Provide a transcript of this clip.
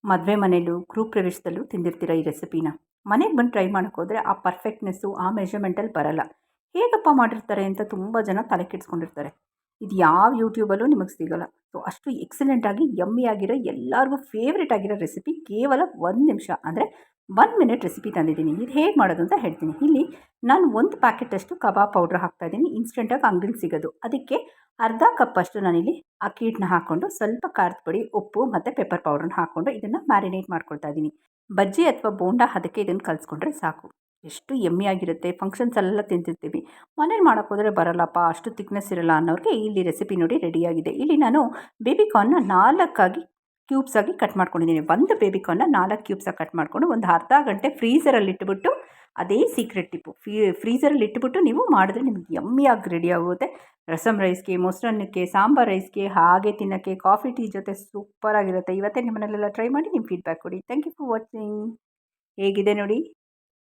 ಮದುವೆ ಮನೇಲೂ ಗ್ರೂಪ್ ಪ್ರವೇಶದಲ್ಲೂ ತಿಂದಿರ್ತೀರ ಈ ರೆಸಿಪಿನ. ಮನೆಗೆ ಬಂದು ಟ್ರೈ ಮಾಡೋಕ್ಕೋದ್ರೆ ಆ ಪರ್ಫೆಕ್ಟ್ನೆಸ್ಸು ಆ ಮೆಷರ್ಮೆಂಟಲ್ಲಿ ಬರಲ್ಲ. ಹೇಗಪ್ಪ ಮಾಡಿರ್ತಾರೆ ಅಂತ ತುಂಬ ಜನ ತಲೆ ಕೆಡಿಸ್ಕೊಂಡಿರ್ತಾರೆ. ಇದು ಯಾವ ಯೂಟ್ಯೂಬಲ್ಲೂ ನಿಮಗೆ ಸಿಗೋಲ್ಲ. ಸೊ ಅಷ್ಟು ಎಕ್ಸಲೆಂಟಾಗಿ ಯಮ್ಮಿಯಾಗಿರೋ ಎಲ್ಲರಿಗೂ ಫೇವ್ರೇಟ್ ಆಗಿರೋ ರೆಸಿಪಿ ಕೇವಲ 1 ನಿಮಿಷ ಅಂದರೆ 1 ಮಿನಿಟ್ ರೆಸಿಪಿ ತಂದಿದ್ದೀನಿ. ಇದು ಹೇಗೆ ಮಾಡೋದು ಅಂತ ಹೇಳ್ತೀನಿ. ಇಲ್ಲಿ ನಾನು 1 ಪ್ಯಾಕೆಟಷ್ಟು ಕಬಾಬ್ ಪೌಡ್ರ್ ಹಾಕ್ತಾಯಿದ್ದೀನಿ. ಇನ್ಸ್ಟೆಂಟಾಗಿ ಅಂಗಡಿಲಿ ಸಿಗೋದು. ಅದಕ್ಕೆ ಅರ್ಧ ಕಪ್ಪಷ್ಟು ನಾನಿಲ್ಲಿ ಅಕ್ಕಿ ಹಿಟ್ಟನ್ನ ಹಾಕ್ಕೊಂಡು ಸ್ವಲ್ಪ ಖಾರದ ಪುಡಿ, ಉಪ್ಪು ಮತ್ತು ಪೆಪ್ಪರ್ ಪೌಡ್ರನ್ನ ಹಾಕ್ಕೊಂಡು ಇದನ್ನು ಮ್ಯಾರಿನೇಟ್ ಮಾಡ್ಕೊಳ್ತಾ ಇದ್ದೀನಿ. ಬಜ್ಜಿ ಅಥವಾ ಬೋಂಡ ಅದಕ್ಕೆ ಇದನ್ನು ಕಲಿಸ್ಕೊಂಡ್ರೆ ಸಾಕು. ಎಷ್ಟು ಯಮ್ಮಿಯಾಗಿರುತ್ತೆ. ಫಂಕ್ಷನ್ಸಲ್ಲೆಲ್ಲ ತಿಂತಿರ್ತೀವಿ. ಮನೇಲಿ ಮಾಡೋಕ್ಕೋದ್ರೆ ಬರಲ್ಲಪ್ಪ, ಅಷ್ಟು ತಿಕ್ನೆಸ್ ಇರಲ್ಲ ಅನ್ನೋರಿಗೆ ಇಲ್ಲಿ ರೆಸಿಪಿ ನೋಡಿ ರೆಡಿಯಾಗಿದೆ. ಇಲ್ಲಿ ನಾನು ಬೇಬಿಕಾರ್ನ್ನ 4 ಕ್ಯೂಬ್ಸಾಗಿ ಕಟ್ ಮಾಡ್ಕೊಂಡಿದ್ದೀನಿ. 1 ಬೇಬಿಕಾರ್ನ್ನ 4 ಕ್ಯೂಬ್ಸಾಗಿ ಕಟ್ ಮಾಡಿಕೊಂಡು ಒಂದು ಅರ್ಧ ಗಂಟೆ ಫ್ರೀಝರಲ್ಲಿ ಇಟ್ಬಿಟ್ಟು, ಅದೇ ಸೀಕ್ರೆಟ್ ಟಿಪ್ಪು, ಫ್ರೀಝರಲ್ಲಿ ಇಟ್ಬಿಟ್ಟು ನೀವು ಮಾಡಿದ್ರೆ ನಿಮ್ಗೆ ಯಮ್ಮಿಯಾಗಿ ರೆಡಿ ಆಗುತ್ತೆ. ರಸಮ್ ರೈಸ್ಗೆ, ಮೊಸರನ್ನಕ್ಕೆ, ಸಾಂಬಾರ್ ರೈಸ್ಗೆ, ಹಾಗೆ ತಿನ್ನೋಕ್ಕೆ, ಕಾಫಿ ಟೀ ಜೊತೆ ಸೂಪರಾಗಿರುತ್ತೆ. ಇವತ್ತೇ ನಿಮ್ಮ ಮನೇಲೆಲ್ಲ ಟ್ರೈ ಮಾಡಿ ನಿಮ್ಮ ಫೀಡ್ಬ್ಯಾಕ್ ಕೊಡಿ. Thank you for watching. ಹೇಗಿದೆ ನೋಡಿ.